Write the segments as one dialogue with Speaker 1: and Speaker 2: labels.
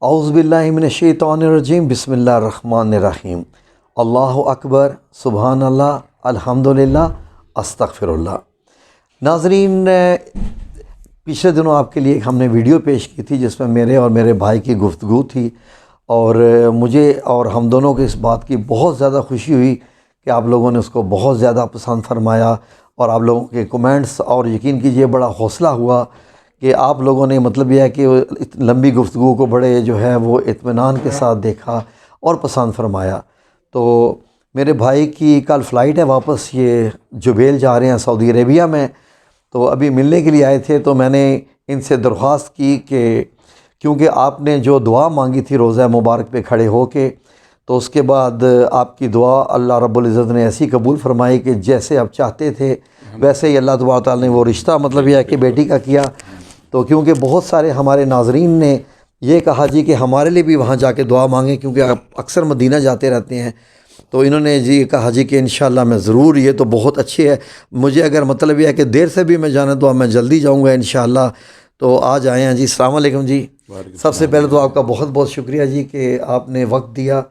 Speaker 1: اعوذ باللہ من الشیطان الرجیم بسم اللہ الرحمن الرحیم اللہ اکبر سبحان اللہ الحمدللہ استغفر اللہ۔ ناظرین، پچھلے دنوں آپ کے لیے ہم نے ویڈیو پیش کی تھی جس میں میرے اور میرے بھائی کی گفتگو تھی، اور مجھے اور ہم دونوں کو اس بات کی بہت زیادہ خوشی ہوئی کہ آپ لوگوں نے اس کو بہت زیادہ پسند فرمایا، اور آپ لوگوں کے کمنٹس، اور یقین کیجئے بڑا حوصلہ ہوا کہ آپ لوگوں نے مطلب یہ ہے کہ لمبی گفتگو کو بڑے جو ہے وہ اطمینان کے ساتھ دیکھا اور پسند فرمایا۔ تو میرے بھائی کی کل فلائٹ ہے واپس، یہ جبیل جا رہے ہیں سعودی عربیہ میں، تو ابھی ملنے کے لیے آئے تھے۔ تو میں نے ان سے درخواست کی کہ کیونکہ آپ نے جو دعا مانگی تھی روضہ مبارک پہ کھڑے ہو کے، تو اس کے بعد آپ کی دعا اللہ رب العزت نے ایسی قبول فرمائی کہ جیسے آپ چاہتے تھے ویسے ہی اللہ تبارک تعالیٰ نے وہ رشتہ مطلب یہ ہے کہ بیٹی کا کیا۔ تو کیونکہ بہت سارے ہمارے ناظرین نے یہ کہا جی کہ ہمارے لیے بھی وہاں جا کے دعا مانگیں، کیونکہ آپ اکثر مدینہ جاتے رہتے ہیں، تو انہوں نے جی کہا جی کہ انشاءاللہ میں ضرور، یہ تو بہت اچھی ہے، مجھے اگر مطلب یہ ہے کہ دیر سے بھی میں جانا تو میں جلدی جاؤں گا انشاءاللہ۔ تو آج آئے ہیں جی۔ السلام علیکم جی۔ سب سے پہلے تو آپ کا بہت بہت شکریہ جی کہ آپ نے وقت دیا۔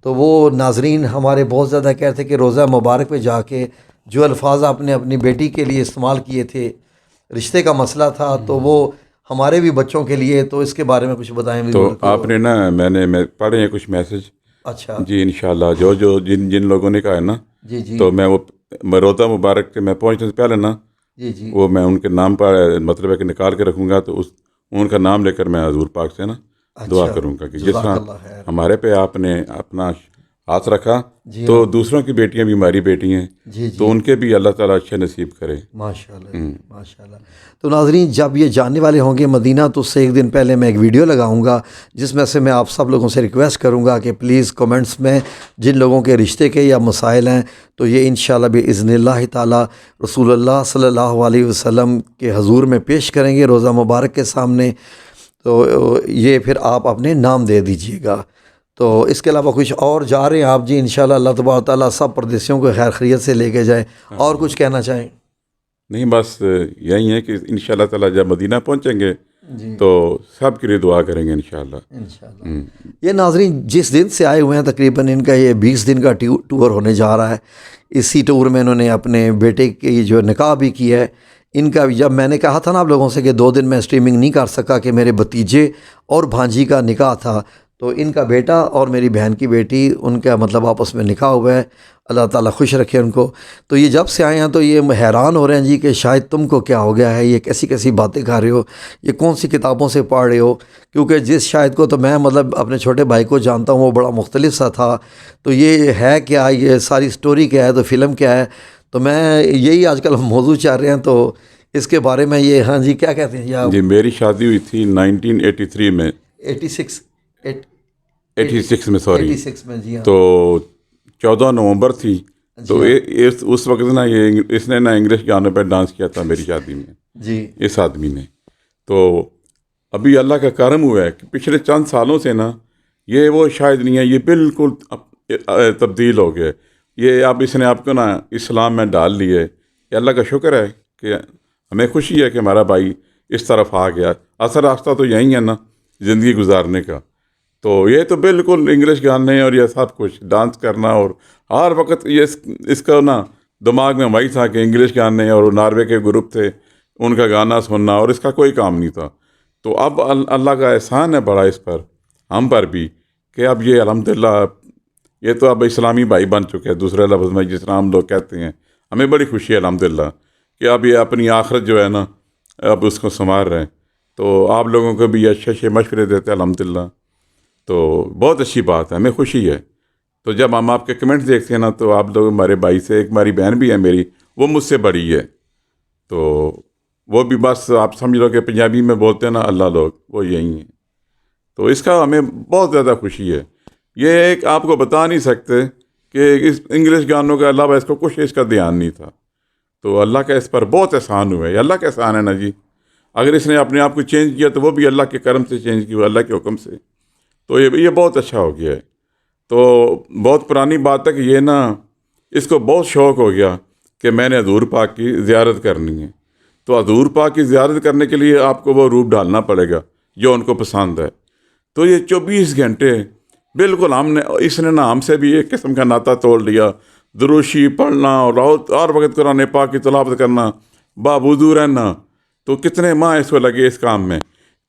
Speaker 1: تو وہ ناظرین ہمارے بہت زیادہ کہتے کہ روضہ مبارک پہ جا کے جو الفاظ آپ نے اپنی بیٹی کے لیے استعمال کیے تھے، رشتے کا مسئلہ تھا، تو وہ ہمارے بھی بچوں کے لیے، تو اس کے بارے میں کچھ بتائیں۔
Speaker 2: تو آپ نے نا میں پڑھے ہیں کچھ میسج۔
Speaker 1: اچھا
Speaker 2: جی انشاءاللہ جو جن لوگوں نے کہا ہے نا،
Speaker 1: جی جی
Speaker 2: تو میں وہ روضہ مبارک کے میں پہنچنے سے پہلے نا
Speaker 1: جی جی
Speaker 2: وہ میں ان کے نام پر مطلب ہے کہ نکال کے رکھوں گا، تو ان کا نام لے کر میں حضور پاک سے نا دعا کروں گا کہ جس طرح ہمارے پہ آپ نے اپنا ہاتھ رکھا تو دوسروں کی بیٹیاں بھی ہماری بیٹی ہیں،
Speaker 1: جی
Speaker 2: تو ان کے بھی اللہ تعالیٰ اچھے نصیب کرے۔
Speaker 1: ماشاءاللہ ماشاءاللہ۔ تو ناظرین، جب یہ جانے والے ہوں گے مدینہ تو اس سے ایک دن پہلے میں ایک ویڈیو لگاؤں گا جس میں سے میں آپ سب لوگوں سے ریکویسٹ کروں گا کہ پلیز کمنٹس میں جن لوگوں کے رشتے کے یا مسائل ہیں تو یہ انشاءاللہ باذن اللہ تعالی رسول اللہ صلی اللہ علیہ وسلم کے حضور میں پیش کریں گے روضہ مبارک کے سامنے، تو یہ پھر آپ اپنے نام دے دیجئے گا۔ تو اس کے علاوہ کچھ اور جا رہے ہیں آپ جی انشاءاللہ، اللہ تبارک تعالیٰ سب پردیسیوں کو خیر خیریت سے لے کے جائے، اور کچھ کہنا چاہیں؟
Speaker 2: نہیں، بس یہی ہے کہ انشاءاللہ تعالیٰ جب مدینہ پہنچیں گے
Speaker 1: جی
Speaker 2: تو سب کے لیے دعا کریں گے انشاءاللہ۔
Speaker 1: انشاءاللہ۔ یہ ناظرین جس دن سے آئے ہوئے ہیں تقریباً ان کا یہ 20 دن کا ٹور ہونے جا رہا ہے۔ اسی ٹور میں انہوں نے اپنے بیٹے کی جو نکاح بھی کیا ہے، ان کا جب میں نے کہا تھا نا آپ لوگوں سے کہ 2 دن میں اسٹریمنگ نہیں کر سکا کہ میرے بھتیجے اور بھانجی کا نکاح تھا، تو ان کا بیٹا اور میری بہن کی بیٹی ان کا مطلب آپس میں نکاح ہوا ہے، اللہ تعالیٰ خوش رکھے ان کو۔ تو یہ جب سے آئے ہیں تو یہ حیران ہو رہے ہیں جی کہ شاید تم کو کیا ہو گیا ہے، یہ کیسی کیسی باتیں کر رہے ہو، یہ کون سی کتابوں سے پڑھ رہے ہو، کیونکہ جس شاید کو تو میں مطلب اپنے چھوٹے بھائی کو جانتا ہوں وہ بڑا مختلف سا تھا، تو یہ ہے کیا، یہ ساری سٹوری کیا ہے، تو فلم کیا ہے، تو میں یہی آج کل موضوع چاہ رہے ہیں، تو اس کے بارے میں یہ ہاں جی کیا کہتے ہیں
Speaker 2: جی میری شادی ہوئی تھی 1983 میں، 86 میں سوری،
Speaker 1: 86 میں جی ہاں۔
Speaker 2: تو 14 نومبر تھی، تو اس وقت نا اس نے نا انگلش گانوں پہ ڈانس کیا تھا میری شادی میں،
Speaker 1: جی
Speaker 2: اس آدمی نے۔ تو ابھی اللہ کا کرم ہوا ہے کہ پچھلے چند سالوں سے نا یہ وہ شاید نہیں ہے، یہ بالکل تبدیل ہو گیا ہے، یہ اب اس نے آپ کو نا اسلام میں ڈال لیے۔ یہ اللہ کا شکر ہے کہ ہمیں خوشی ہے کہ ہمارا بھائی اس طرف آ گیا۔ اثر راستہ تو یہی ہے نا زندگی گزارنے کا، تو یہ تو بالکل انگلش گانے اور یہ سب کچھ ڈانس کرنا، اور ہر وقت یہ اس کا نا دماغ میں وہی تھا کہ انگلش گانے، اور ناروے کے گروپ تھے ان کا گانا سننا، اور اس کا کوئی کام نہیں تھا۔ تو اب اللہ کا احسان ہے بڑا اس پر، ہم پر بھی، کہ اب یہ الحمدللہ یہ تو اب اسلامی بھائی بن چکے ہیں، دوسرے لفظ میں جس طرح ہم لوگ کہتے ہیں۔ ہمیں بڑی خوشی ہے الحمدللہ کہ اب یہ اپنی آخرت جو ہے نا اب اس کو سنوار رہے ہیں، تو آپ لوگوں کو بھی اچھے اچھے مشورے دیتے ہیں الحمدللہ، تو بہت اچھی بات ہے، ہمیں خوشی ہے۔ تو جب ہم آپ کے کمنٹس دیکھتے ہیں نا تو آپ لوگ ہمارے بھائی سے، ایک ہماری بہن بھی ہے میری، وہ مجھ سے بڑی ہے، تو وہ بھی بس آپ سمجھ لو کہ پنجابی میں بولتے ہیں نا اللہ لوگ، وہ یہی ہیں، تو اس کا ہمیں بہت زیادہ خوشی ہے۔ یہ ایک آپ کو بتا نہیں سکتے کہ اس انگلش گانوں کے علاوہ اس کو کچھ اس کا دھیان نہیں تھا، تو اللہ کا اس پر بہت احسان ہوا ہے۔ اللہ کا احسان ہے نا جی، اگر اس نے اپنے آپ کو چینج کیا تو وہ بھی اللہ کے کرم سے چینج کیا، اللہ کے حکم سے، تو یہ بہت اچھا ہو گیا ہے۔ تو بہت پرانی بات ہے کہ یہ نا اس کو بہت شوق ہو گیا کہ میں نے حضور پاک کی زیارت کرنی ہے، تو حضور پاک کی زیارت کرنے کے لیے آپ کو وہ روپ ڈالنا پڑے گا جو ان کو پسند ہے۔ تو یہ 24 گھنٹے بالکل اس نے نا ہم سے بھی ایک قسم کا ناطہ توڑ لیا. دروشی پڑھنا اور وقت قرآن پاک کی تلاوت کرنا، بابودو رہنا. تو کتنے ماہ اس کو لگے اس کام میں.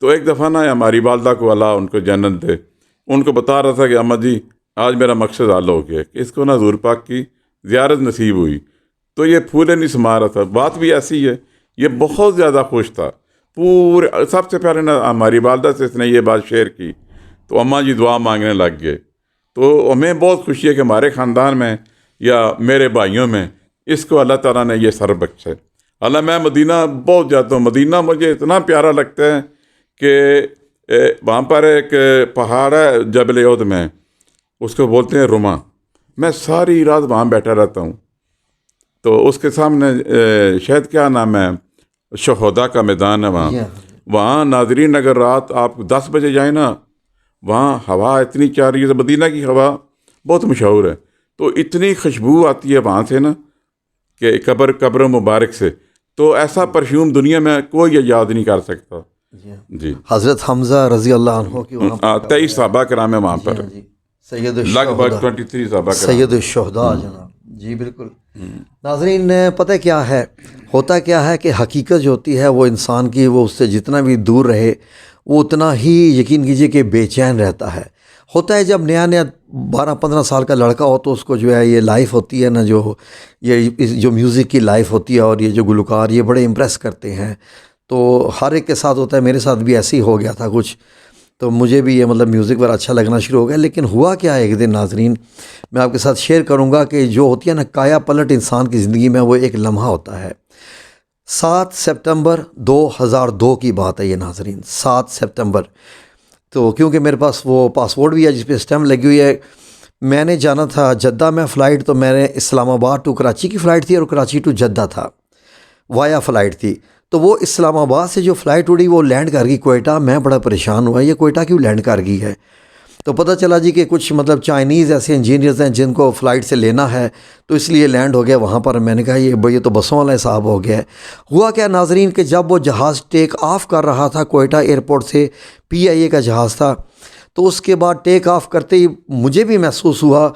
Speaker 2: تو ایک دفعہ نا ہماری والدہ کو اللہ ان کو جنت دے، ان کو بتا رہا تھا کہ احمد جی آج میرا مقصد حل ہو گیا کہ اس کو نا حضور پاک کی زیارت نصیب ہوئی. تو یہ پھولے نہیں سما رہا تھا. بات بھی ایسی ہے، یہ بہت زیادہ خوش تھا. سب سے پہلے نا ہماری والدہ سے اس نے یہ بات شیئر کی تو اماں جی دعا مانگنے لگ گئے. تو ہمیں بہت خوشی ہے کہ ہمارے خاندان میں یا میرے بھائیوں میں اس کو اللہ تعالیٰ نے یہ سر بخشا ہے. اللہ میں مدینہ بہت جاتا ہوں. مدینہ مجھے اتنا پیارا لگتا ہے کہ وہاں پر ایک پہاڑ ہے جبل عہد میں، اس کو بولتے ہیں رما. میں ساری رات وہاں بیٹھا رہتا ہوں. تو اس کے سامنے شاید کیا نام ہے، شہدا کا میدان ہے وہاں ناظرین اگر رات آپ 10 بجے جائیں نا، وہاں ہوا اتنی چاری ہے. مدینہ کی ہوا بہت مشہور ہے. تو اتنی خوشبو آتی ہے وہاں سے نا کہ قبر مبارک سے. تو ایسا پرفیوم دنیا میں کوئی یاد نہیں کر سکتا. جی
Speaker 1: حضرت حمزہ رضی اللہ عنہ کی وہاں
Speaker 2: 23 صحابہ کرام ہے وہاں پر،
Speaker 1: سید
Speaker 2: لگ بھگ 23 صحابہ کرام.
Speaker 1: سید الشہداء جناب. جی بالکل. ناظرین پتہ کیا ہے، ہوتا کیا ہے کہ حقیقت جو ہوتی ہے وہ انسان کی، وہ اس سے جتنا بھی دور رہے وہ اتنا ہی یقین کیجئے کہ بے چین رہتا ہے. ہوتا ہے جب نیا 12-15 سال کا لڑکا ہو تو اس کو جو ہے یہ لائف ہوتی ہے نا، جو میوزک کی لائف ہوتی ہے، اور یہ جو گلوکار یہ بڑے امپریس کرتے ہیں. تو ہر ایک کے ساتھ ہوتا ہے، میرے ساتھ بھی ایسے ہی ہو گیا تھا کچھ. تو مجھے بھی یہ مطلب میوزک پر اچھا لگنا شروع ہو گیا. لیکن ہوا کیا ہے ایک دن ناظرین، میں آپ کے ساتھ شیئر کروں گا کہ جو ہوتی ہے نا کایا پلٹ انسان کی زندگی میں، وہ ایک لمحہ ہوتا ہے. 7 سپتمبر 2002 کی بات ہے یہ ناظرین. 7 سپتمبر. تو کیونکہ میرے پاس وہ پاسپورٹ بھی ہے جس پہ اسٹیمپ لگی ہوئی ہے. میں نے جانا تھا جدہ میں فلائٹ، تو میں نے اسلام آباد ٹو کراچی کی فلائٹ تھی اور کراچی ٹو جدہ تھا، وایا فلائٹ تھی. تو وہ اسلام آباد سے جو فلائٹ اڑی وہ لینڈ کر گئی کوئٹہ. میں بڑا پریشان ہوا، یہ کوئٹہ کیوں لینڈ کر گئی ہے؟ تو پتہ چلا جی کہ کچھ مطلب چائنیز ایسے انجینئرز ہیں جن کو فلائٹ سے لینا ہے، تو اس لیے لینڈ ہو گیا وہاں پر. میں نے کہا یہ تو بسوں والا حساب ہو گیا ہے. ہوا کیا ناظرین کہ جب وہ جہاز ٹیک آف کر رہا تھا کوئٹہ ایئرپورٹ سے، PIA کا جہاز تھا، تو اس کے بعد ٹیک آف کرتے ہی مجھے بھی محسوس ہوا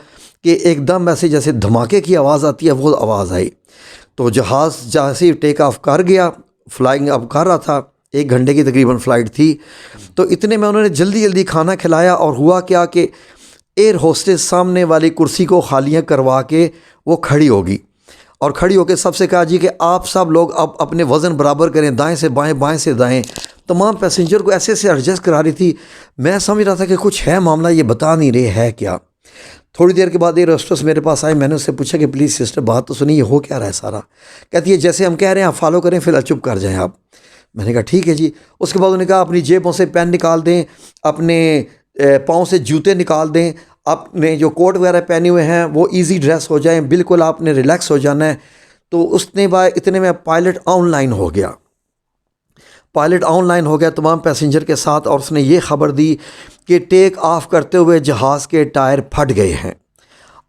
Speaker 1: کہ ایک دم ایسے جیسے دھماکے کی آواز آتی ہے وہ آواز آئی. تو جہاز جیسے ہی ٹیک آف کر گیا، فلائنگ اب کر رہا تھا، 1 گھنٹے کی تقریباً فلائٹ تھی. تو اتنے میں انہوں نے جلدی کھانا کھلایا. اور ہوا کیا کہ ایئر ہوسٹس سامنے والی کرسی کو خالیاں کروا کے وہ کھڑی ہوگی، اور کھڑی ہو کے سب سے کہا جی کہ آپ سب لوگ اب اپنے وزن برابر کریں، دائیں سے بائیں بائیں سے دائیں. تمام پیسنجر کو ایسے ایڈجسٹ کرا رہی تھی. میں سمجھ رہا تھا کہ کچھ ہے معاملہ، یہ بتا نہیں رہے ہے کیا. تھوڑی دیر کے بعد ایئر ہوسٹس میرے پاس آئے. میں نے اس سے پوچھا کہ پلیز سسٹر بات تو سنیے، یہ ہو کیا رہا ہے سارا؟ کہتی ہے جیسے ہم کہہ رہے ہیں آپ فالو کریں، فی الحال چپ کر جائیں آپ. میں نے کہا ٹھیک ہے جی. اس کے بعد انہوں نے کہا اپنی جیبوں سے پین نکال دیں، اپنے پاؤں سے جوتے نکال دیں، اپنے جو کوٹ وغیرہ پہنے ہوئے ہیں وہ ایزی ڈریس ہو جائیں، بالکل آپ نے ریلیکس ہو جانا ہے. تو اس نے اتنے میں پائلٹ آن لائن ہو گیا. پائلٹ آن لائن ہو گیا تمام پیسنجر کے ساتھ، اور اس نے یہ خبر دی کہ ٹیک آف کرتے ہوئے جہاز کے ٹائر پھٹ گئے ہیں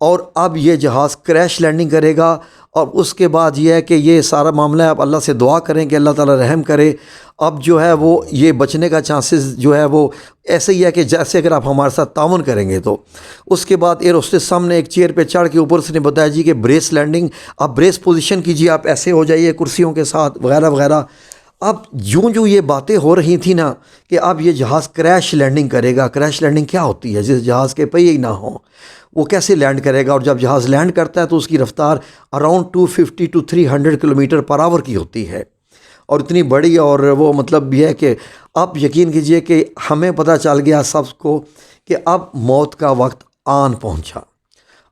Speaker 1: اور اب یہ جہاز کریش لینڈنگ کرے گا. اور اس کے بعد یہ ہے کہ یہ سارا معاملہ ہے، آپ اللہ سے دعا کریں کہ اللہ تعالیٰ رحم کرے. اب جو ہے وہ یہ بچنے کا چانسز جو ہے وہ ایسے ہی ہے کہ جیسے اگر آپ ہمارے ساتھ تعاون کریں گے. تو اس کے بعد ایئر ہوسٹس سامنے ایک چیئر پہ چڑھ کے اوپر سے نے بتایا جی کہ بریس لینڈنگ، آپ بریس پوزیشن کیجیے، آپ ایسے ہو جائیے کرسیوں کے ساتھ وغیرہ وغیرہ. اب جو یہ باتیں ہو رہی تھیں نا کہ اب یہ جہاز کریش لینڈنگ کرے گا. کریش لینڈنگ کیا ہوتی ہے؟ جس جہاز کے پہیے ہی نہ ہوں وہ کیسے لینڈ کرے گا؟ اور جب جہاز لینڈ کرتا ہے تو اس کی رفتار اراؤنڈ 250 to 300 کلومیٹر پر آور کی ہوتی ہے، اور اتنی بڑی. اور وہ مطلب یہ ہے کہ اب یقین کیجئے کہ ہمیں پتہ چل گیا سب کو کہ اب موت کا وقت آن پہنچا.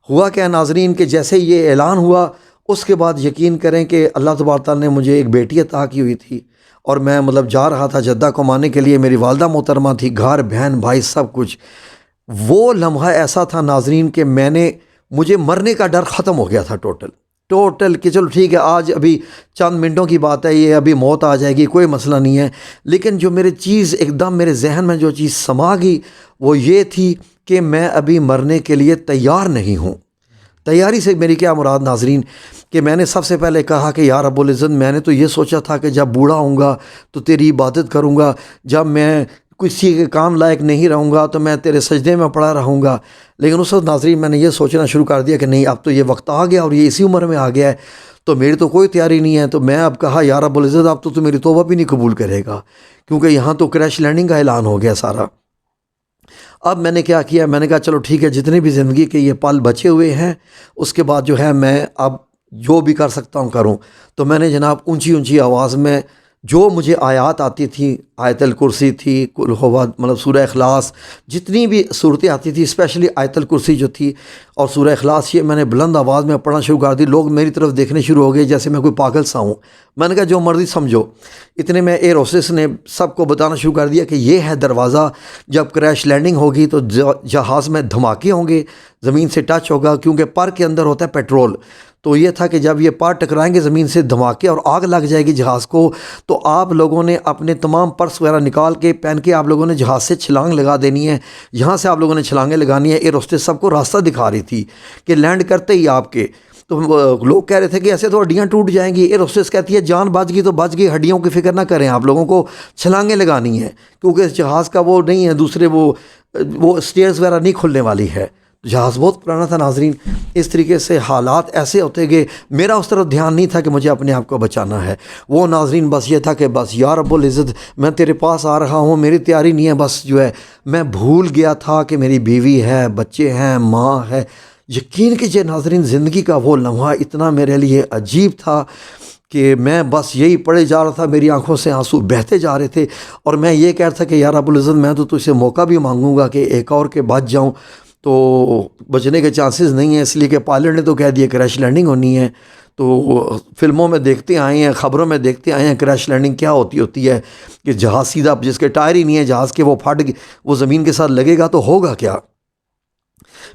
Speaker 1: ہوا کیا ناظرین کہ جیسے یہ اعلان ہوا اس کے بعد یقین کریں کہ اللہ تبارک تعالیٰ نے مجھے ایک بیٹی عطا کی ہوئی تھی، اور میں مطلب جا رہا تھا جدہ کمانے کے لیے. میری والدہ محترمہ تھی، گھر بہن بھائی سب کچھ. وہ لمحہ ایسا تھا ناظرین کہ مجھے مرنے کا ڈر ختم ہو گیا تھا ٹوٹل کہ چلو ٹھیک ہے آج ابھی چند منٹوں کی بات ہے، یہ ابھی موت آ جائے گی، کوئی مسئلہ نہیں ہے. لیکن جو میرے چیز ایک دم میرے ذہن میں جو چیز سما گئی وہ یہ تھی کہ میں ابھی مرنے کے لیے تیار نہیں ہوں. تیاری سے میری کیا مراد ناظرین کہ میں نے سب سے پہلے کہا کہ یا رب العزت، میں نے تو یہ سوچا تھا کہ جب بوڑھا ہوں گا تو تیری عبادت کروں گا، جب میں کسی کے کام لائق نہیں رہوں گا تو میں تیرے سجدے میں پڑا رہوں گا۔ لیکن اس وقت ناظرین میں نے یہ سوچنا شروع کر دیا کہ نہیں، اب تو یہ وقت آ گیا اور یہ اسی عمر میں آ گیا ہے، تو میری تو کوئی تیاری نہیں ہے۔ تو میں اب کہا یا رب العزت اب تو میری توبہ بھی نہیں قبول کرے گا، کیونکہ یہاں تو کریش لینڈنگ کا اعلان ہو گیا سارا۔ اب میں نے کیا کیا، میں نے کہا چلو ٹھیک ہے، جتنے بھی زندگی کے یہ پل بچے ہوئے ہیں اس کے بعد جو ہے میں اب جو بھی کر سکتا ہوں کروں۔ تو میں نے جناب اونچی اونچی آواز میں جو مجھے آیات آتی تھی، آیت الکرسی تھی، قل ہو مطلب سورہ اخلاص، جتنی بھی صورتیں آتی تھی، اسپیشلی آیت الکرسی جو تھی اور سورہ اخلاص، یہ میں نے بلند آواز میں پڑھنا شروع کر دی۔ لوگ میری طرف دیکھنے شروع ہو گئے جیسے میں کوئی پاگل سا ہوں۔ میں نے کہا جو مرضی سمجھو۔ اتنے میں ایئر ہوسٹس نے سب کو بتانا شروع کر دیا کہ یہ ہے دروازہ، جب کریش لینڈنگ ہوگی تو جہاز میں دھماکے ہوں گے، زمین سے ٹچ ہوگا، کیونکہ پر کے اندر ہوتا ہے پیٹرول۔ تو یہ تھا کہ جب یہ پر ٹکرائیں گے زمین سے، دھماکے اور آگ لگ جائے گی جہاز کو، تو آپ لوگوں نے اپنے تمام پرس وغیرہ نکال کے پہن کے آپ لوگوں نے جہاز سے چھلانگ لگا دینی ہے۔ یہاں سے آپ لوگوں نے چھلانگیں لگانی ہے۔ ایئر ہوسٹس سب کو راستہ دکھا رہی تھی کہ لینڈ کرتے ہی آپ کے، تو لوگ کہہ رہے تھے کہ ایسے تو ہڈیاں ٹوٹ جائیں گی۔ ایئر ہوسٹس کہتی ہے جان بچ گئی تو بچ گئی، ہڈیوں کی فکر نہ کریں، آپ لوگوں کو چھلانگیں لگانی ہیں، کیونکہ اس جہاز کا وہ نہیں ہے، دوسرے وہ اسٹیئرز وغیرہ نہیں کھلنے والی ہے۔ جہاز بہت پرانا تھا ناظرین۔ اس طریقے سے حالات ایسے ہوتے گئے، میرا اس طرف دھیان نہیں تھا کہ مجھے اپنے آپ کو بچانا ہے۔ وہ ناظرین بس یہ تھا کہ بس یا رب العزت میں تیرے پاس آ رہا ہوں، میری تیاری نہیں ہے، بس جو ہے میں بھول گیا تھا کہ میری بیوی ہے، بچے ہیں، ماں ہے۔ یقین کیجیے ناظرین، زندگی کا وہ لمحہ اتنا میرے لیے عجیب تھا کہ میں بس یہی پڑھے جا رہا تھا، میری آنکھوں سے آنسو بہتے جا رہے تھے، اور میں یہ کہہ رہا تھا کہ یا رب العزت میں تو تجھ سے موقع بھی مانگوں گا کہ ایک اور کے بچ جاؤں، تو بچنے کے چانسز نہیں ہیں، اس لیے کہ پائلٹ نے تو کہہ دیا کریش لینڈنگ ہونی ہے۔ تو فلموں میں دیکھتے آئے ہیں، خبروں میں دیکھتے آئے ہیں کریش لینڈنگ کیا ہوتی ہے کہ جہاز سیدھا، جس کے ٹائر ہی نہیں ہے جہاز کے، وہ پھٹ وہ زمین کے ساتھ لگے گا تو ہوگا کیا۔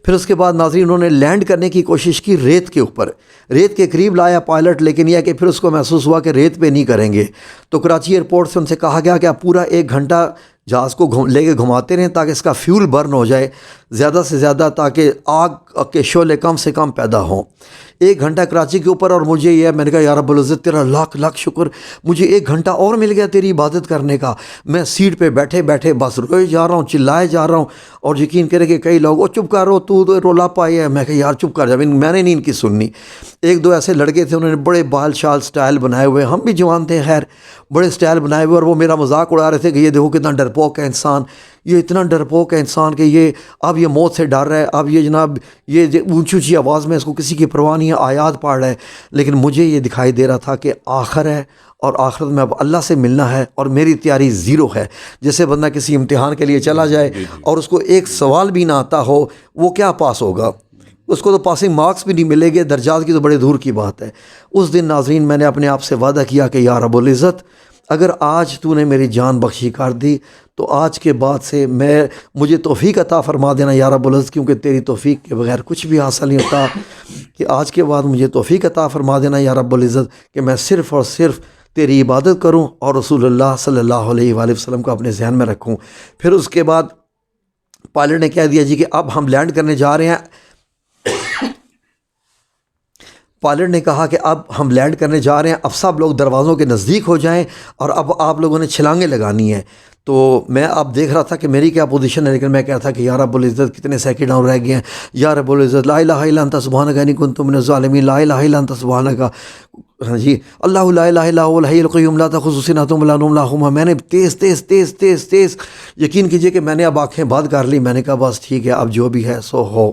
Speaker 1: پھر اس کے بعد ناظرین انہوں نے لینڈ کرنے کی کوشش کی ریت کے اوپر، ریت کے قریب لایا پائلٹ، لیکن یہ کہ پھر اس کو محسوس ہوا کہ ریت پہ نہیں کریں گے۔ تو کراچی ایئرپورٹ سے ان سے کہا گیا کہ آپ پورا 1 گھنٹہ جہاز کو لے کے گھماتے رہیں تاکہ اس کا فیول برن ہو جائے زیادہ سے زیادہ، تاکہ آگ کے شعلے کم سے کم پیدا ہوں۔ 1 گھنٹہ کراچی کے اوپر، اور مجھے یہ میں نے کہا یا رب العزت تیرا لاکھ لاکھ شکر، مجھے 1 گھنٹہ اور مل گیا تیری عبادت کرنے کا۔ میں سیٹ پہ بیٹھے بیٹھے بس روئے جا رہا ہوں، چلائے جا رہا ہوں، اور یقین کرے کہ کئی لوگ چپ کر رہو تو رولا پائے ہے۔ میں کہا یار چپ کر جا، میں نے نہیں ان کی سننی۔ 1-2 ایسے لڑکے تھے، انہوں نے بڑے بال شال سٹائل بنائے ہوئے، ہم بھی جوان تھے خیر، بڑے سٹائل بنائے ہوئے، اور وہ میرا مذاق اڑا رہے تھے کہ یہ دیکھو کتنا ڈرپوک ہے انسان، یہ اتنا ڈرپوک ہے انسان کہ یہ اب یہ موت سے ڈر رہا ہے، اب یہ جناب یہ اونچی اونچی آواز میں اس کو کسی کی پرواہ نہیں ہے، آیات پڑھ رہا ہے۔ لیکن مجھے یہ دکھائی دے رہا تھا کہ آخر ہے، اور آخرت میں اب اللہ سے ملنا ہے، اور میری تیاری زیرو ہے۔ جیسے بندہ کسی امتحان کے لیے چلا جائے اور اس کو ایک سوال بھی نہ آتا ہو، وہ کیا پاس ہوگا؟ اس کو تو پاسنگ مارکس بھی نہیں ملے گے، درجات کی تو بڑے دور کی بات ہے۔ اس دن ناظرین میں نے اپنے آپ سے وعدہ کیا کہ یا رب العزت اگر آج تو نے میری جان بخشی کر دی تو آج کے بعد سے مجھے توفیق عطا فرما دینا یا رب العزت، کیونکہ تیری توفیق کے بغیر کچھ بھی حاصل نہیں ہوتا، کہ آج کے بعد مجھے توفیق عطا فرما دینا یا رب العزت کہ میں صرف اور صرف تیری عبادت کروں اور رسول اللہ صلی اللہ علیہ وآلہ وسلم کو اپنے ذہن میں رکھوں۔ پھر اس کے بعد پائلٹ نے کہہ دیا جی کہ اب ہم لینڈ کرنے جا رہے ہیں۔ پائلٹ نے کہا کہ اب ہم لینڈ کرنے جا رہے ہیں، اب سب لوگ دروازوں کے نزدیک ہو جائیں، اور اب آپ لوگوں نے چھلانگیں لگانی ہیں۔ تو میں اب دیکھ رہا تھا کہ میری کیا پوزیشن ہے، لیکن میں کہا تھا کہ یا رب العزت کتنے سیکنڈ اور رہ گئے ہیں، یا رب العزت لا الہ الا انت سبحانک انی کنت من الظالمین، لا الہ الا انت سبحانک، ہاں جی، اللہ لا الہ الا هو الحی القیوم لا تأخذہ سنۃ ولا نوم له ما۔ میں نے تیز تیز تیز تیز تیز یقین کیجئے کہ میں نے اب آنکھیں بند کر لی، میں نے کہا بس ٹھیک ہے اب جو بھی ہے سو ہو۔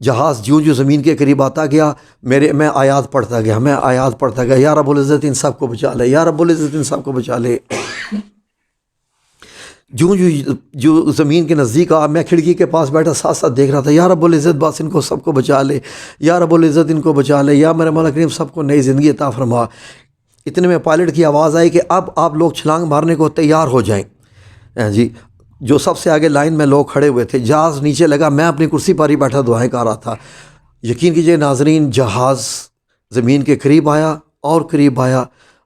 Speaker 1: جہاز جو زمین کے قریب آتا گیا، میں آیات پڑھتا گیا، یا رب العزت ان سب کو بچا لے، یا رب العزت ان سب کو بچا لے۔ جو زمین کے نزدیک آ، میں کھڑکی کے پاس بیٹھا ساتھ ساتھ دیکھ رہا تھا، یا رب العزت بس ان کو سب کو بچا لے، یا رب العزت ان کو بچا لے، یا میرے مولا کریم سب کو نئی زندگی عطا فرما۔ اتنے میں پائلٹ کی آواز آئی کہ اب آپ لوگ چھلانگ مارنے کو تیار ہو جائیں۔ جی، جو سب سے آگے لائن میں لوگ کھڑے ہوئے تھے، جہاز نیچے لگا، میں اپنی کرسی پر ہی بیٹھا دعائیں کر رہا تھا۔ یقین کیجئے ناظرین، جہاز زمین کے قریب آیا اور قریب آیا،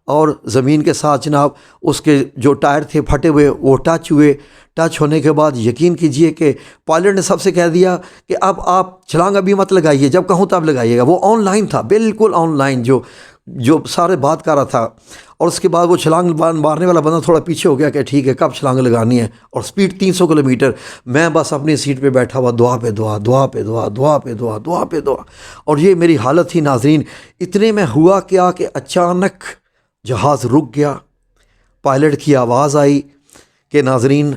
Speaker 1: اور زمین کے ساتھ جناب اس کے جو ٹائر تھے پھٹے ہوئے وہ ٹچ ہوئے۔ ٹچ ہونے کے بعد یقین کیجئے کہ پائلٹ نے سب سے کہہ دیا کہ اب آپ چھلانگ ابھی مت لگائیے، جب کہوں تب لگائیے گا۔ وہ آن لائن تھا، بالکل آن لائن، جو جو سارے بات کر رہا تھا، اور اس کے بعد وہ چھلانگ مارنے والا بندہ تھوڑا پیچھے ہو گیا کہ ٹھیک ہے کب چھلانگ لگانی ہے، اور سپیڈ 300 کلومیٹر، میں بس اپنی سیٹ پہ بیٹھا ہوا، دعا پہ دعا، دعا پہ دعا، دعا پہ دعا، دعا پہ دعا، اور یہ میری حالت تھی ناظرین۔ اتنے میں ہوا کیا کہ اچانک جہاز رک گیا، پائلٹ کی آواز آئی کہ ناظرین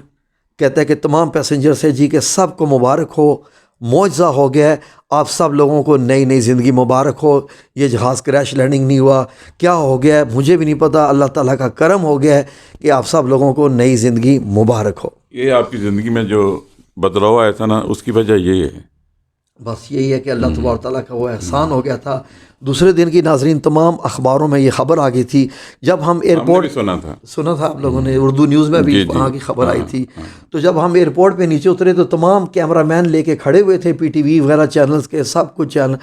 Speaker 1: کہتا ہے کہ تمام پیسنجر سے جی کہ سب کو مبارک ہو، معجزہ ہو گیا ہے، آپ سب لوگوں کو نئی نئی زندگی مبارک ہو، یہ جہاز کریش لینڈنگ نہیں ہوا، کیا ہو گیا ہے مجھے بھی نہیں پتہ، اللہ تعالیٰ کا کرم ہو گیا ہے کہ آپ سب لوگوں کو نئی زندگی مبارک ہو۔
Speaker 2: یہ آپ کی زندگی میں جو بدلاؤ آیا تھا نا، اس کی وجہ یہی ہے،
Speaker 1: بس یہی ہے کہ اللہ تبارک تعالیٰ کا وہ احسان ہو گیا تھا۔ دوسرے دن کی ناظرین تمام اخباروں میں یہ خبر آ گئی تھی، جب ہم ایئرپورٹ سنا تھا آپ لوگوں نے، اردو نیوز میں بھی وہاں کی خبر آئی تھی۔ تو جب ہم ایئرپورٹ پہ نیچے اترے تو تمام کیمرہ مین لے کے کھڑے ہوئے تھے، پی ٹی وی وغیرہ چینلز کے سب کچھ چینل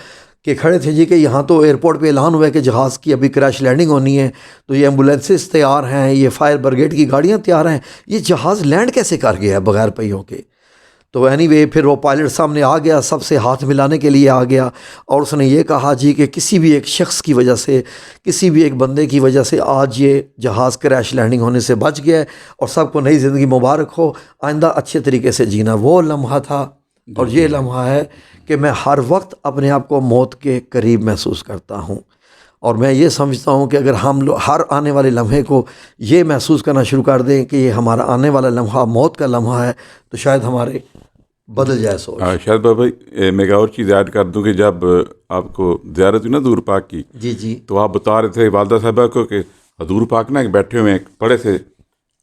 Speaker 1: کے کھڑے تھے جی کہ یہاں تو ایئرپورٹ پہ اعلان ہوا ہے کہ جہاز کی ابھی کریش لینڈنگ ہونی ہے، تو یہ ایمبولینسز تیار ہیں، یہ فائر بریگیڈ کی گاڑیاں تیار ہیں، یہ جہاز لینڈ کیسے کر گیا ہے بغیر پہیوں کے؟ تو اینی وے پھر وہ پائلٹ سامنے آ گیا، سب سے ہاتھ ملانے کے لیے آ گیا، اور اس نے یہ کہا جی کہ کسی بھی ایک شخص کی وجہ سے، کسی بھی ایک بندے کی وجہ سے آج یہ جہاز کریش لینڈنگ ہونے سے بچ گیا ہے، اور سب کو نئی زندگی مبارک ہو، آئندہ اچھے طریقے سے جینا۔ وہ لمحہ تھا اور یہ لمحہ ہے کہ میں ہر وقت اپنے آپ کو موت کے قریب محسوس کرتا ہوں، اور میں یہ سمجھتا ہوں کہ اگر ہم ہر آنے والے لمحے کو یہ محسوس کرنا شروع کر دیں کہ یہ ہمارا آنے والا لمحہ موت کا لمحہ ہے، تو شاید ہمارے بدل جائے سوچ۔
Speaker 2: شاید بابا میں ایک اور چیز ایڈ کر دوں کہ جب آپ کو زیارت ہوئی نا حضور پاک کی،
Speaker 1: جی
Speaker 2: تو آپ بتا رہے تھے والدہ صاحبہ کو کہ حضور پاک نا بیٹھے ہوئے ایک بڑے سے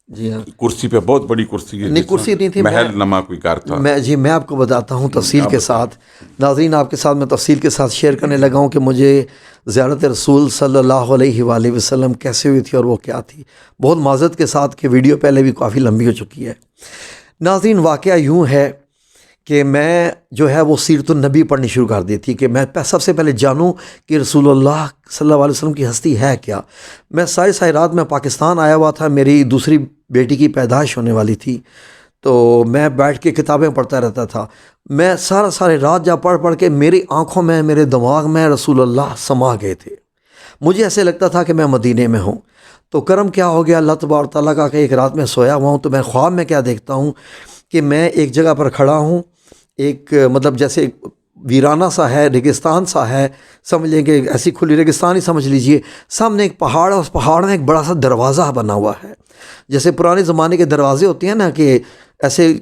Speaker 1: جی ہاں،
Speaker 2: کرسی پہ، بہت بڑی کرسی ہے،
Speaker 1: نہیں کرسی نہیں تھی،
Speaker 2: محل نما کوئی گھر تھا۔
Speaker 1: میں آپ کو بتاتا ہوں تفصیل کے ساتھ، ناظرین آپ کے ساتھ میں تفصیل کے ساتھ شیئر کرنے لگا ہوں کہ مجھے زیارت رسول صلی اللہ علیہ وآلہ وسلم کیسے ہوئی تھی اور وہ کیا تھی، بہت معذرت کے ساتھ کہ ویڈیو پہلے بھی کافی لمبی ہو چکی ہے۔ ناظرین واقعہ یوں ہے کہ میں جو ہے وہ سیرت النبی پڑھنی شروع کر دی تھی کہ میں سب سے پہلے جانوں کہ رسول اللہ صلی اللہ علیہ وسلم کی ہستی ہے کیا۔ میں ساری رات میں پاکستان آیا ہوا تھا، میری دوسری بیٹی کی پیدائش ہونے والی تھی، تو میں بیٹھ کے کتابیں پڑھتا رہتا تھا۔ میں سارے رات جا پڑھ کے میری آنکھوں میں، میرے دماغ میں رسول اللہ سما گئے تھے، مجھے ایسے لگتا تھا کہ میں مدینے میں ہوں۔ تو کرم کیا ہو گیا اللہ تبارک تعالیٰ کا کہ ایک رات میں سویا ہوا ہوں تو میں خواب میں کیا دیکھتا ہوں کہ میں ایک جگہ پر کھڑا ہوں، ایک مطلب جیسے ویرانہ سا ہے، ریگستان سا ہے، سمجھ لیں کہ ایسی کھلی ریگستان ہی سمجھ لیجئے، سامنے ایک پہاڑ ہے، اس پہاڑ میں ایک بڑا سا دروازہ بنا ہوا ہے، جیسے پرانے زمانے کے دروازے ہوتے ہیں نا کہ ایسے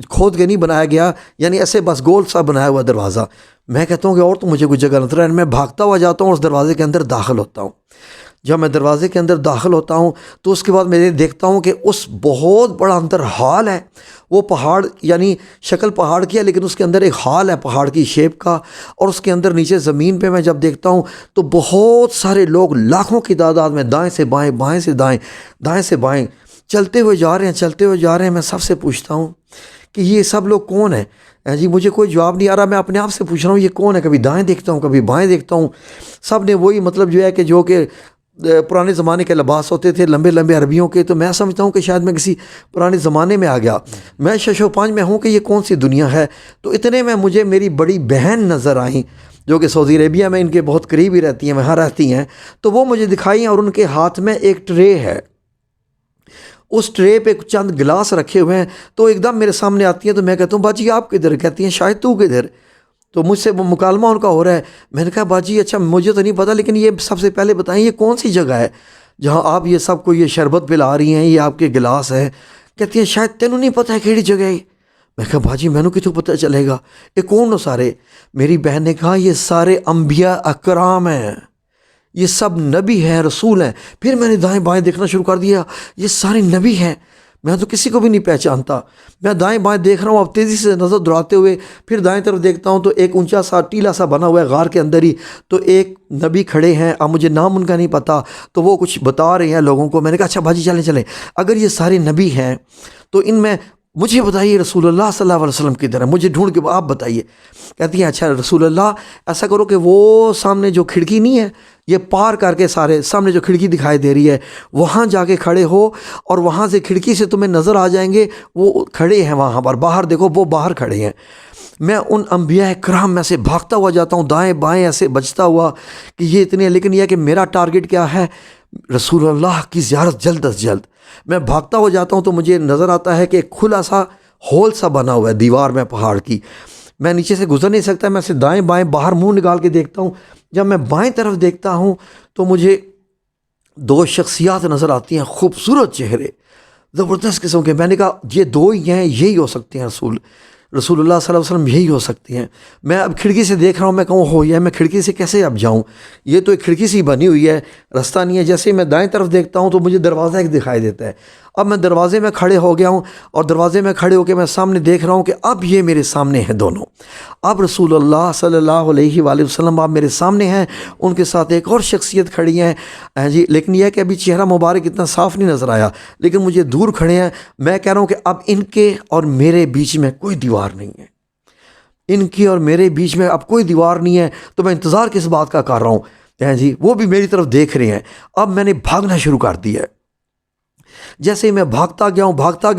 Speaker 1: کھود کے نہیں بنایا گیا، یعنی ایسے بس گول سا بنایا ہوا دروازہ۔ میں کہتا ہوں کہ اور تو مجھے کچھ جگہ نظر ہے، میں بھاگتا ہوا جاتا ہوں، اس دروازے کے اندر داخل ہوتا ہوں۔ جب میں دروازے کے اندر داخل ہوتا ہوں تو اس کے بعد میں دیکھتا ہوں کہ اس بہت بڑا اندر ہال ہے، وہ پہاڑ یعنی شکل پہاڑ کی ہے لیکن اس کے اندر ایک ہال ہے پہاڑ کی شیپ کا، اور اس کے اندر نیچے زمین پہ میں جب دیکھتا ہوں تو بہت سارے لوگ لاکھوں کی تعداد میں دائیں سے بائیں، بائیں سے دائیں، دائیں سے بائیں چلتے ہوئے جا رہے ہیں۔ میں سب سے پوچھتا ہوں کہ یہ سب لوگ کون ہیں؟ جی مجھے کوئی جواب نہیں آ رہا، میں اپنے آپ سے پوچھ رہا ہوں یہ کون ہے، کبھی دائیں دیکھتا ہوں کبھی بائیں دیکھتا ہوں، سب نے وہی مطلب جو ہے کہ جو کہ پرانے زمانے کے لباس ہوتے تھے لمبے لمبے عربیوں کے، تو میں سمجھتا ہوں کہ شاید میں کسی پرانے زمانے میں آ گیا، میں شش و پانچ میں ہوں کہ یہ کون سی دنیا ہے۔ تو اتنے میں مجھے میری بڑی بہن نظر آئیں جو کہ سعودی عربیہ میں ان کے بہت قریب ہی رہتی ہیں، وہاں رہتی ہیں، تو وہ مجھے دکھائیں اور ان کے ہاتھ میں ایک ٹرے ہے، اس ٹرے پہ چند گلاس رکھے ہوئے ہیں، تو ایک دم میرے سامنے آتی ہیں، تو میں کہتا ہوں باجی آپ کدھر؟ کہتی ہیں شاید تو کدھر؟ تو مجھ سے وہ مکالمہ ان کا ہو رہا ہے۔ میں نے کہا باجی اچھا مجھے تو نہیں پتہ، لیکن یہ سب سے پہلے بتائیں یہ کون سی جگہ ہے جہاں آپ یہ سب کو یہ شربت پلا رہی ہیں، یہ آپ کے گلاس ہیں؟ کہتی ہیں شاید تینوں نہیں پتہ ہے کیڑی جگہ ہے۔ میں کہا باجی مینوں کتوں پتہ چلے گا، یہ کون ہو سارے؟ میری بہن نے کہا یہ سارے انبیاء اکرام ہیں، یہ سب نبی ہیں، رسول ہیں۔ پھر میں نے دائیں بائیں دیکھنا شروع کر دیا، یہ سارے نبی ہیں، میں تو کسی کو بھی نہیں پہچانتا۔ میں دائیں بائیں دیکھ رہا ہوں، اب تیزی سے نظر دوڑاتے ہوئے پھر دائیں طرف دیکھتا ہوں تو ایک اونچا سا ٹیلا سا بنا ہوا ہے غار کے اندر ہی، تو ایک نبی کھڑے ہیں، اب مجھے نام ان کا نہیں پتہ، تو وہ کچھ بتا رہے ہیں لوگوں کو۔ میں نے کہا اچھا باجی چلیں اگر یہ سارے نبی ہیں تو ان میں مجھے بتائیے رسول اللہ صلی اللہ علیہ وسلم کدھر ہے، مجھے ڈھونڈ کے آپ بتائیے۔ کہتی ہیں اچھا رسول اللہ ایسا کرو کہ وہ سامنے جو کھڑکی نہیں ہے یہ پار کر کے، سارے سامنے جو کھڑکی دکھائی دے رہی ہے وہاں جا کے کھڑے ہو، اور وہاں سے کھڑکی سے تمہیں نظر آ جائیں گے وہ کھڑے ہیں وہاں پر، باہر دیکھو وہ باہر کھڑے ہیں۔ میں ان انبیاء کرام میں سے بھاگتا ہوا جاتا ہوں، دائیں بائیں ایسے بچتا ہوا کہ یہ اتنے، لیکن یہ کہ میرا ٹارگٹ کیا ہے؟ رسول اللہ کی زیارت جلد از جلد۔ میں بھاگتا ہوا جاتا ہوں تو مجھے نظر آتا ہے کہ ایک کھلا سا ہول سا بنا ہوا ہے دیوار میں پہاڑ کی، میں نیچے سے گزر نہیں سکتا، میں سے دائیں بائیں باہر منہ نکال کے دیکھتا ہوں۔ جب میں بائیں طرف دیکھتا ہوں تو مجھے دو شخصیات نظر آتی ہیں، خوبصورت چہرے، زبردست قسم کے۔ میں نے کہا یہ دو ہی ہیں، یہی ہو سکتے ہیں رسول اللہ صلی اللہ علیہ وسلم، یہی ہو سکتی ہیں۔ میں اب کھڑکی سے دیکھ رہا ہوں، میں کہوں ہو یہ میں کھڑکی سے کیسے اب جاؤں؟ یہ تو ایک کھڑکی سی بنی ہوئی ہے، رستہ نہیں ہے۔ جیسے ہی میں دائیں طرف دیکھتا ہوں تو مجھے دروازہ ایک دکھائی دیتا ہے۔ اب میں دروازے میں کھڑے ہو گیا ہوں، اور دروازے میں کھڑے ہو کے میں سامنے دیکھ رہا ہوں کہ اب یہ میرے سامنے ہیں دونوں۔ اب رسول اللہ صلی اللہ علیہ وآلہ وسلم آپ میرے سامنے ہیں، ان کے ساتھ ایک اور شخصیت کھڑی ہیں جی، لیکن یہ ہے کہ ابھی چہرہ مبارک اتنا صاف نہیں نظر آیا، لیکن مجھے دور کھڑے ہیں۔ میں کہہ رہا ہوں کہ اب ان کے اور میرے بیچ میں کوئی دیوار نہیں ہے، ان کی اور میرے بیچ میں اب کوئی دیوار نہیں ہے، تو میں انتظار کس بات کا کر رہا ہوں جی؟ وہ بھی میری طرف دیکھ رہے ہیں۔ اب میں نے بھاگنا شروع کر دیا ہے۔ جیسے ہی میں بھاگتا گیا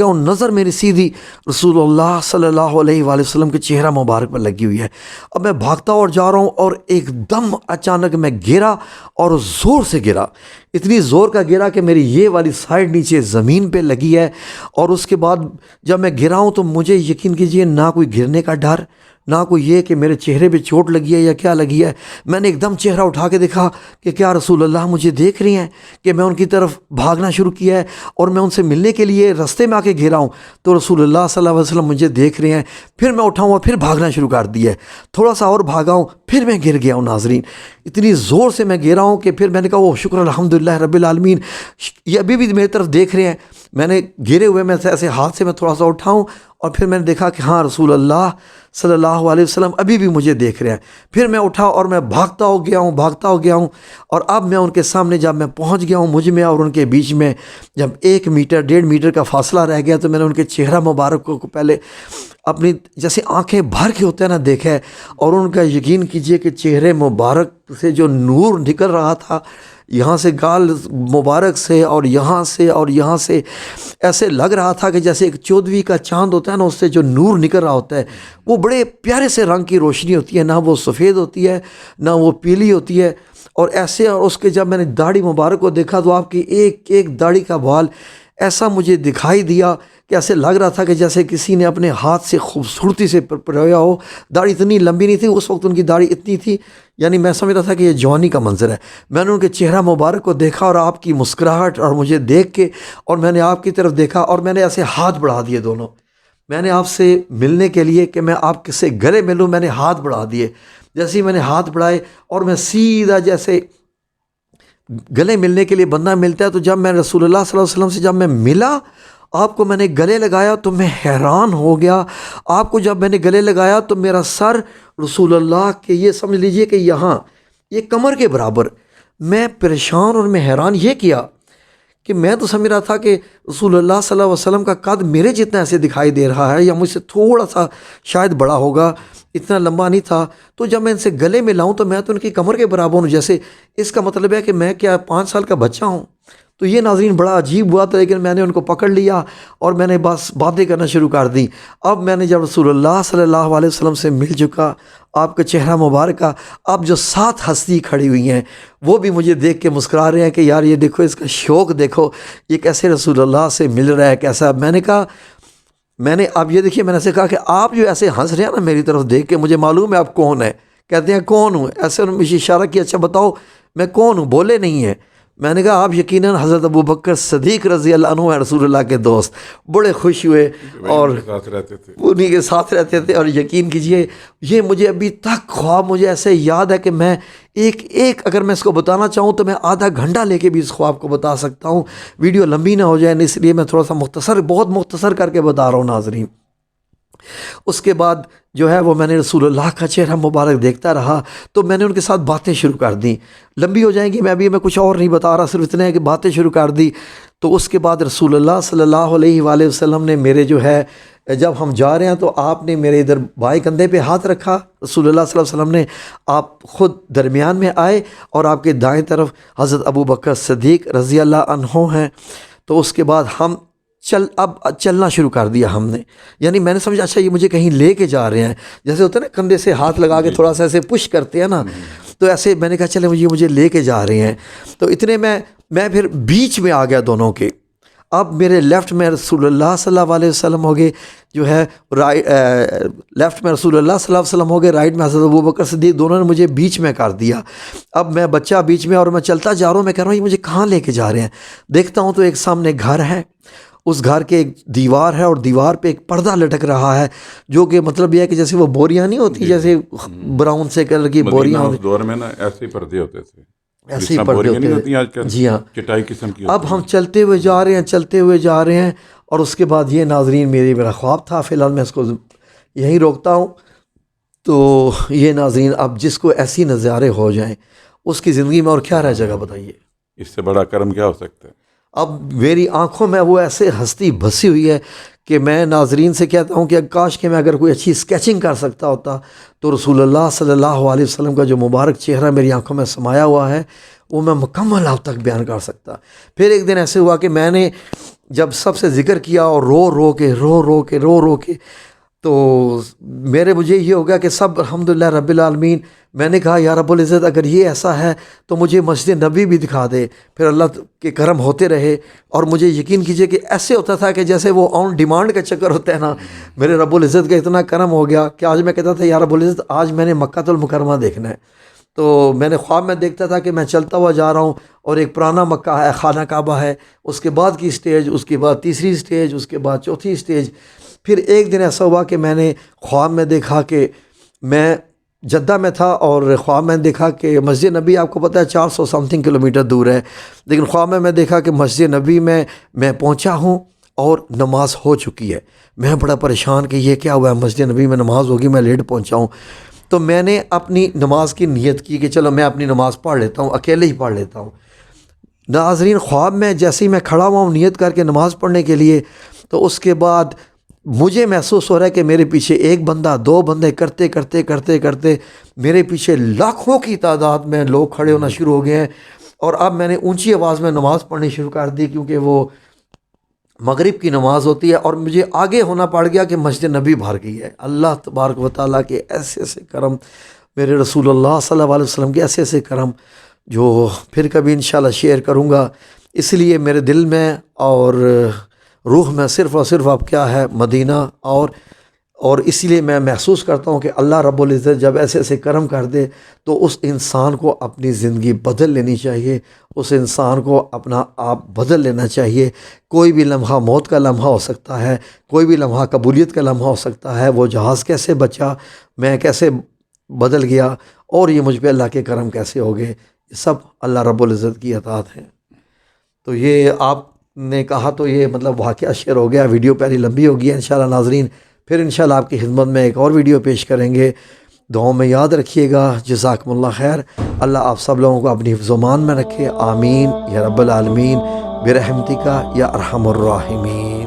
Speaker 1: ہوں، نظر میری سیدھی رسول اللہ صلی اللہ علیہ وآلہ وسلم کے چہرہ مبارک پر لگی ہوئی ہے۔ اب میں بھاگتا اور جا رہا ہوں، اور ایک دم اچانک میں گرا، اور زور سے گرا، اتنی زور کا گرا کہ میری یہ والی سائیڈ نیچے زمین پہ لگی ہے۔ اور اس کے بعد جب میں گرا ہوں تو مجھے یقین کیجئے نہ کوئی گرنے کا ڈر، نہ کوئی یہ کہ میرے چہرے پہ چوٹ لگی ہے یا کیا لگی ہے۔ میں نے ایک دم چہرہ اٹھا کے دیکھا کہ کیا رسول اللہ مجھے دیکھ رہی ہیں، کہ میں ان کی طرف بھاگنا شروع کیا ہے، اور میں ان سے ملنے کے لیے رستے میں آ کے گھیرا ہوں تو رسول اللہ صلی اللہ علیہ وسلم مجھے دیکھ رہے ہیں۔ پھر میں اٹھا ہوں اور پھر بھاگنا شروع کر دیا ہے، تھوڑا سا اور بھاگا ہوں، پھر میں گر گیا ہوں۔ ناظرین اتنی زور سے میں گرا ہوں کہ پھر میں نے کہا وہ شکر الحمدللہ رب العالمین، یہ ابھی بھی میری طرف دیکھ رہے ہیں۔ میں نے گرے ہوئے میں ایسے ہاتھ سے میں تھوڑا سا اٹھا ہوں، اور پھر میں نے دیکھا کہ ہاں رسول اللہ صلی اللہ علیہ وسلم ابھی بھی مجھے دیکھ رہے ہیں۔ پھر میں اٹھا اور میں بھاگتا ہو گیا ہوں، اور اب میں ان کے سامنے جب میں پہنچ گیا ہوں، مجھ میں اور ان کے بیچ میں جب 1 میٹر 1.5 میٹر کا فاصلہ رہ گیا، تو میں نے ان کے چہرہ مبارک کو پہلے اپنی جیسے آنکھیں بھر کے ہوتے ہیں نا دیکھا ہے، اور ان کا یقین کیجئے کہ چہرے مبارک سے جو نور نکل رہا تھا، یہاں سے گال مبارک سے اور یہاں سے ایسے لگ رہا تھا کہ جیسے ایک 14ویں کا چاند ہوتا ہے نا، اس سے جو نور نکل رہا ہوتا ہے، وہ بڑے پیارے سے رنگ کی روشنی ہوتی ہے، نہ وہ سفید ہوتی ہے نہ وہ پیلی ہوتی ہے، اور ایسے۔ اور اس کے جب میں نے داڑھی مبارک کو دیکھا تو آپ کی ایک ایک داڑھی کا بال ایسا مجھے دکھائی دیا کہ ایسے لگ رہا تھا کہ جیسے کسی نے اپنے ہاتھ سے خوبصورتی سے پرویا ہو۔ داڑھی اتنی لمبی نہیں تھی اس وقت، ان کی داڑھی اتنی تھی، یعنی میں سمجھ رہا تھا کہ یہ جوانی کا منظر ہے۔ میں نے ان کے چہرہ مبارک کو دیکھا، اور آپ کی مسکراہٹ اور مجھے دیکھ کے، اور میں نے آپ کی طرف دیکھا، اور میں نے ایسے ہاتھ بڑھا دیے دونوں، میں نے آپ سے ملنے کے لیے کہ میں آپ سے گلے ملوں، میں نے ہاتھ بڑھا دیے۔ جیسے ہی میں نے ہاتھ بڑھائے اور میں سیدھا جیسے گلے ملنے کے لیے بندہ ملتا ہے، تو جب میں رسول اللہ صلی اللہ علیہ وسلم سے جب میں ملا، آپ کو میں نے گلے لگایا تو میں حیران ہو گیا۔ آپ کو جب میں نے گلے لگایا تو میرا سر رسول اللہ کے یہ سمجھ لیجئے کہ یہاں یہ کمر کے برابر، میں پریشان اور میں حیران یہ کیا کہ میں تو سمجھ رہا تھا کہ رسول اللہ صلی اللہ علیہ وسلم کا قد میرے جتنا ایسے دکھائی دے رہا ہے، یا مجھ سے تھوڑا سا شاید بڑا ہوگا، اتنا لمبا نہیں تھا۔ تو جب میں ان سے گلے میں لاؤں تو میں تو ان کی کمر کے برابر ہوں، جیسے اس کا مطلب ہے کہ میں کیا 5 سال کا بچہ ہوں۔ تو یہ ناظرین بڑا عجیب ہوا تھا، لیکن میں نے ان کو پکڑ لیا اور میں نے بس باتیں کرنا شروع کر دی۔ اب میں نے جب رسول اللہ صلی اللہ علیہ وسلم سے مل چکا، آپ کا چہرہ مبارک کا، اب جو 7 ہستی کھڑی ہوئی ہیں وہ بھی مجھے دیکھ کے مسکرا رہے ہیں کہ یار یہ دیکھو، اس کا شوق دیکھو، یہ کیسے رسول اللہ سے مل رہا ہے، کیسا۔ میں نے کہا، اب یہ دیکھیے، میں نے ایسے کہا کہ آپ جو ایسے ہنس رہے ہیں نا میری طرف دیکھ کے، مجھے معلوم ہے آپ کون ہیں۔ کہتے ہیں کون ہوں، ایسے انہوں نے مجھے اشارہ کیا، اچھا بتاؤ میں کون ہوں، بولے نہیں ہیں۔ میں نے کہا آپ یقیناً حضرت ابوبکر صدیق رضی اللہ عنہ ہیں، رسول اللہ کے دوست۔ بڑے خوش ہوئے اور انہی کے ساتھ رہتے تھے، اور یقین کیجئے یہ مجھے ابھی تک خواب مجھے ایسے یاد ہے کہ میں ایک اگر میں اس کو بتانا چاہوں تو میں آدھا گھنٹہ لے کے بھی اس خواب کو بتا سکتا ہوں، ویڈیو لمبی نہ ہو جائے، اس لیے میں تھوڑا سا بہت مختصر کر کے بتا رہا ہوں ناظرین۔ اس کے بعد جو ہے وہ میں نے رسول اللہ کا چہرہ مبارک دیکھتا رہا، تو میں نے ان کے ساتھ باتیں شروع کر دیں، لمبی ہو جائیں گی، میں کچھ اور نہیں بتا رہا، صرف اتنا ہے کہ باتیں شروع کر دی۔ تو اس کے بعد رسول اللہ صلی اللہ علیہ وآلہ وسلم نے میرے جو ہے، جب ہم جا رہے ہیں تو آپ نے میرے ادھر بائیں کندھے پہ ہاتھ رکھا، رسول اللہ صلی اللہ علیہ وسلم نے، آپ خود درمیان میں آئے، اور آپ کے دائیں طرف حضرت ابوبکر صدیق رضی اللہ عنہ ہیں۔ تو اس کے بعد ہم اب چلنا شروع کر دیا ہم نے. یعنی میں نے سمجھا اچھا یہ مجھے کہیں لے کے جا رہے ہیں، جیسے ہوتا ہے نا کندھے سے ہاتھ لگا کے تھوڑا سا ایسے پش کرتے ہیں نا، تو ایسے میں نے کہا چلے مجھے لے کے جا رہے ہیں. تو اتنے میں پھر بیچ میں آ گیا دونوں کے. اب میرے لیفٹ میں رسول اللہ صلی اللہ علیہ وسلم ہو گئے، جو ہے لیفٹ میں رسول اللہ صلی اللہ علیہ وسلم ہو گئے، رائٹ میں حضرت ابوبکر صدیق، دونوں نے مجھے بیچ میں کر دیا. اب میں بچہ بیچ میں، اور میں چلتا جا رہا ہوں، میں کہہ رہا ہوں یہ مجھے کہاں لے کے جا رہے ہیں. دیکھتا ہوں تو ایک سامنے گھر ہے، اس گھر کے ایک دیوار ہے، اور دیوار پہ ایک پردہ لٹک رہا ہے، جو کہ مطلب یہ ہے کہ جیسے وہ بوریاں نہیں ہوتی، جیسے براؤن سے کلر کی بوریاں ہوتی،
Speaker 2: اس دور میں نا ایسے ہی پردے ہوتے تھے،
Speaker 1: ایسے ہی پردے ہوتے
Speaker 2: ہیں.
Speaker 1: جی ہاں.
Speaker 2: چٹائی قسم کی.
Speaker 1: اب ہم چلتے ہوئے جا رہے ہیں، اور اس کے بعد یہ ناظرین میرا خواب تھا. فی الحال میں اس کو یہیں روکتا ہوں. تو یہ ناظرین اب جس کو ایسی نظارے ہو جائیں اس کی زندگی میں اور کیا رہ جائے گا بتائیے.
Speaker 2: اس سے بڑا کرم کیا ہو سکتا ہے.
Speaker 1: اب میری آنکھوں میں وہ ایسے ہستی بسی ہوئی ہے کہ میں ناظرین سے کہتا ہوں کہ کاش کہ میں اگر کوئی اچھی اسکیچنگ کر سکتا ہوتا تو رسول اللہ صلی اللہ علیہ وسلم کا جو مبارک چہرہ میری آنکھوں میں سمایا ہوا ہے وہ میں مکمل آپ تک بیان کر سکتا. پھر ایک دن ایسے ہوا کہ میں نے جب سب سے ذکر کیا اور رو رو کے تو مجھے یہ ہو گیا کہ سب الحمدللہ رب العالمین. میں نے کہا یا رب العزت اگر یہ ایسا ہے تو مجھے مسجد نبی بھی دکھا دے. پھر اللہ کے کرم ہوتے رہے، اور مجھے یقین کیجئے کہ ایسے ہوتا تھا کہ جیسے وہ آن ڈیمانڈ کا چکر ہوتا ہے نا. میرے رب العزت کا اتنا کرم ہو گیا کہ آج میں کہتا تھا یا رب العزت آج میں نے مکہ المکرمہ دیکھنا ہے. تو میں نے خواب میں دیکھتا تھا کہ میں چلتا ہوا جا رہا ہوں، اور ایک پرانا مکہ ہے، خانہ کعبہ ہے، اس کے بعد کی سٹیج، اس کے بعد تیسری سٹیج، اس کے بعد چوتھی سٹیج. پھر ایک دن ایسا ہوا کہ میں نے خواب میں دیکھا کہ میں جدہ میں تھا، اور خواب میں دیکھا کہ مسجد نبی آپ کو پتہ ہے 400 سمتھنگ کلومیٹر دور ہے، لیکن خواب میں دیکھا کہ مسجد نبی میں پہنچا ہوں اور نماز ہو چکی ہے. میں بڑا پریشان کہ یہ کیا ہوا ہے، مسجد نبی میں نماز ہوگی، میں لیٹ پہنچا ہوں. تو میں نے اپنی نماز کی نیت کی کہ چلو میں اپنی نماز پڑھ لیتا ہوں، اکیلے ہی پڑھ لیتا ہوں. ناظرین خواب میں جیسے ہی میں کھڑا ہوا ہوں نیت کر کے نماز پڑھنے کے لیے، تو اس کے بعد مجھے محسوس ہو رہا ہے کہ میرے پیچھے ایک بندہ، دو بندے کرتے میرے پیچھے لاکھوں کی تعداد میں لوگ کھڑے ہونا شروع ہو گئے ہیں. اور اب میں نے اونچی آواز میں نماز پڑھنی شروع کر دی، کیونکہ وہ مغرب کی نماز ہوتی ہے، اور مجھے آگے ہونا پڑ گیا کہ مسجد نبی بھر گئی ہے. اللہ تبارک و تعالیٰ کے ایسے ایسے کرم، میرے رسول اللہ صلی اللہ علیہ وسلم کے ایسے ایسے کرم جو پھر کبھی انشاءاللہ شیئر کروں گا. اس لیے میرے دل میں اور روح میں صرف اور صرف اب کیا ہے مدینہ، اور اس لیے میں محسوس کرتا ہوں کہ اللہ رب العزت جب ایسے ایسے کرم کر دے تو اس انسان کو اپنی زندگی بدل لینی چاہیے، اس انسان کو اپنا آپ بدل لینا چاہیے. کوئی بھی لمحہ موت کا لمحہ ہو سکتا ہے، کوئی بھی لمحہ قبولیت کا لمحہ ہو سکتا ہے. وہ جہاز کیسے بچا، میں کیسے بدل گیا، اور یہ مجھ پہ اللہ کے کرم کیسے ہو گئے، یہ سب اللہ رب العزت کی عطاعت ہیں. تو یہ آپ نے کہا تو یہ مطلب واقعہ شیئر ہو گیا. ویڈیو پہلی لمبی ہو گئی ہے انشاءاللہ ناظرین، پھر انشاءاللہ آپ کی خدمت میں ایک اور ویڈیو پیش کریں گے. دعاؤں میں یاد رکھیے گا. جزاکم اللہ خیر. اللہ آپ سب لوگوں کو اپنی حفظ و امان میں رکھے. آمین یا رب العالمین برحمتک یا ارحم الراحمین.